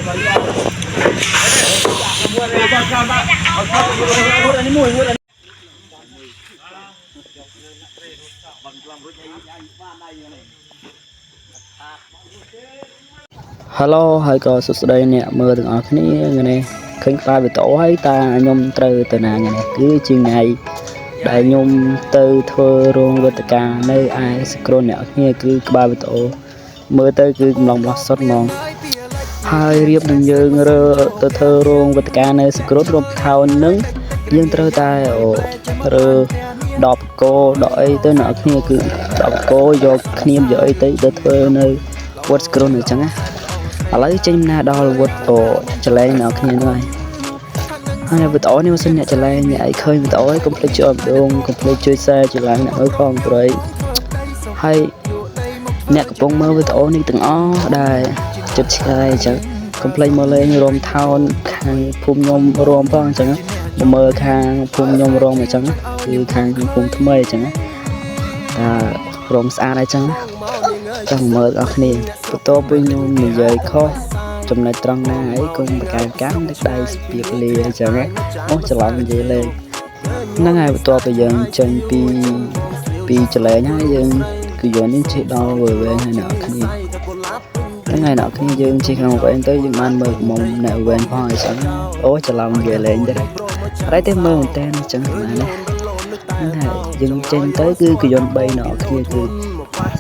Hello ហើយក៏សួស្តីអ្នកមើលទាំងអស់គ្នាថ្ងៃនេះឃើញក្បាលវីដេអូហើយតើខ្ញុំត្រូវទៅណាថ្ងៃនេះគឺជាថ្ងៃដែលខ្ញុំទៅធ្វើរោងវេទិកានៅឯសក្រូនអ្នកគ្នាគឺក្បាលវីដេអូមើលទៅគឺកំឡុងបន្លោះសុតហ្មងហើយរៀបនឹងយើងរើទៅធ្វើរោងវេទិកានៅសក្រូនរំថោននឹងយើងត្រូវតែរើដបកោដកអីទៅអ្នកគ្នាគឺដបកោយកគ្នាយកអីទៅធ្វើនៅវត្តសក្រូនអញ្ចឹងណាឥឡូវចេញណាដល់វត្តចលែងអ្នកគ្នាហ្នឹងហើយវីដេអូនេះមិនសិនអ្នកចលែងអ្នកឲ្យឃើញវីដេអូឲ្យកុំភ្លេចជួយដងកុំភ្លេចជួយ share ចលែងអ្នកមើលផងព្រៃហើយអ្នកកំពុងមើលវីដេអូនេះទាំងអស់ដែលចិត្តឆ្ងាយអញ្ចឹងកុំភ្លេចមកលេងរំថោនខាងភូមិខ្ញុំរំផងអញ្ចឹងមកមើលខាងភូមិខ្ញុំរំអញ្ចឹងគឺខាងភូមិថ្មីអញ្ចឹងតែរំស្អាតអញ្ចឹងចង់មើលអស់គ្នាបន្ទាប់ពីខ្ញុំនិយាយខុសចំណុចត្រង់ណាអីកុំប្រកែកកម្មទឹកដៃស្ពាកលាអញ្ចឹងអូច្រឡំនិយាយលេងហ្នឹងហើយបន្ទាប់ពីយើងចេញពីចលែងហើយយើងគឺយកនេះជិះដល់វែងហើយអ្នកគ្នាហ្នឹងហើយអ្នកគ្នាយើងជិះក្នុងវែងទៅយើងបានមើលមុំអ្នកវែងផងអញ្ចឹងអូច្រឡំនិយាយលេងទៅអត់ទេមើលមែនតើអញ្ចឹងណាហ្នឹងហើយយើងចេញទៅគឺយន្ត3អ្នកគ្នា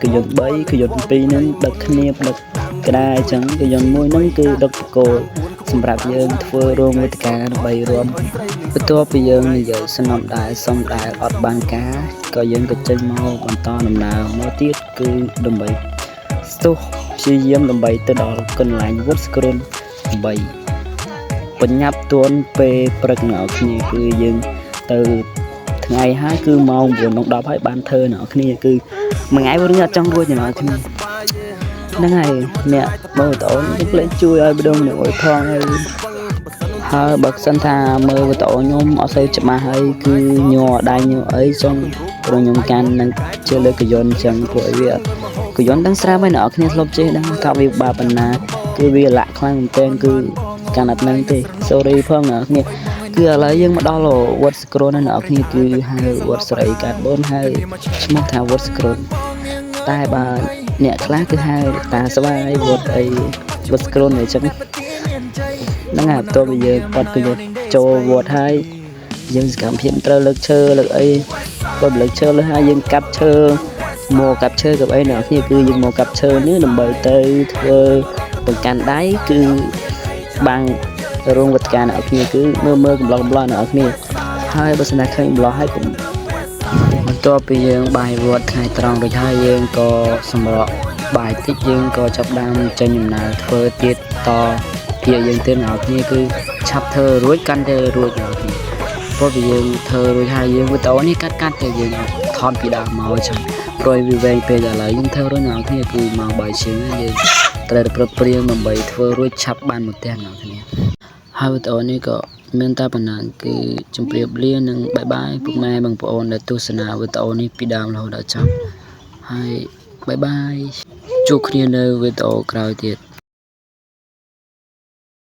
គឺយន្ត3គឺយន្ត2ហ្នឹងដឹកគ្នាដឹកក្តារអញ្ចឹងគឺយន្ត1ហ្នឹងគឺដឹកបកគោសម្រាប់យើងធ្វើរោងវេទិកាដើម្បីរួមបន្ទាប់ពីយើងនិយាយសំណុំដែលសុំដែលអត់បានការក៏យើងក៏ចេញមកបន្តដំណើរមកទៀតគឺដើម្បីស្ទុះព្យាយាមដើម្បីទៅដល់កន្លែងវត្តសក្រូនដើម្បីបញ្ញាប់ទួនពេលព្រឹកអ្នកគ្នាគឺយើងទៅថ្ងៃហើយគឺម៉ោង 9:10 ហើយបានធ្វើអ្នកគ្នាគឺមួយថ្ងៃរឿងអត់ចង់រួចអ្នកគ្នាហ្នឹងហើយអ្នកមើលវីដេអូនេះភ្លេចជួយឲ្យម្ដងអ្នកអុយផងហើយបើសិនថាមើលវីដេអូខ្ញុំអត់សូវច្បាស់ហើយគឺញ័រដៃញ័រអីចឹងព្រោះខ្ញុំកាន់នឹងជាលើកយន្តចឹងពួកអីវាកយន្តទាំងស្រាប់ហើយអ្នកគ្នាធ្លាប់ចេះដឹងថាវាបាបបណ្ណាគឺវាលាក់ខ្លាំងមែនទែនគឺកាន់អត់នឹងទេ sorry ផងអ្នកគ្នាគឺឥឡូវយើងមកដល់វត្តសក្រូនហើយអ្នកគ្នាគឺហៅវត្តស្រីកាត់បូនហើយឈ្មោះថាវត្តសក្រូនតែបើអ្នកខ្លះគឺហៅតាស្វាយវត្តអីវត្តសក្រូនអញ្ចឹងហ្នឹងហើយបន្ទាប់ពីយើងបាត់គឺយកចូលវត្តហើយយើងសកម្មភាពត្រូវលើកឈើលើកអីគាត់លើកឈើលើហើយយើងកាប់ឈើមកកាប់ឈើกับអីអ្នកគ្នាគឺយើងមកកាប់ឈើនេះដើម្បីទៅធ្វើបង្កាន់ដៃគឺបាំងរោងវេទិកាអ្នកគ្នាគឺមើលកំឡុងអ្នកគ្នាហើយបើសិនតែឃើញម្លោះហើយបន្ទាប់ពីយើងបាយវត្តថ្ងៃត្រង់ដូចហើយយើងក៏សម្រក់បាយតិចយើងក៏ចាប់ដើមចេញដំណើរធ្វើទៀតតទៀតយើងទៅអ្នកគ្នាគឺឆាប់ធ្វើរួចកាន់ទៅរួចអ្នកគ្នាព្រោះពីយើងធ្វើរួចហើយយើងវីដេអូនេះកាត់ទៅយើងថតពីដើមមកចឹងព្រោះវាវែងពេកឥឡូវយើងធ្វើរួចអ្នកគ្នាគឺម៉ោង 3 ជាងយើងត្រូវប្រឹកព្រៀងដើម្បីធ្វើរួចឆាប់បានមកផ្ទះអ្នកគ្នាហើយវីដេអូនេះក៏មានតែប៉ុណ្ណឹងគឺជម្រាបលានិងបាយបាយពុកម៉ែបងប្អូនដែលទស្សនាវីដេអូនេះពីដើមរហូតដល់ចប់ហើយបាយបាយជួបគ្នានៅវីដេអូក្រោយទៀត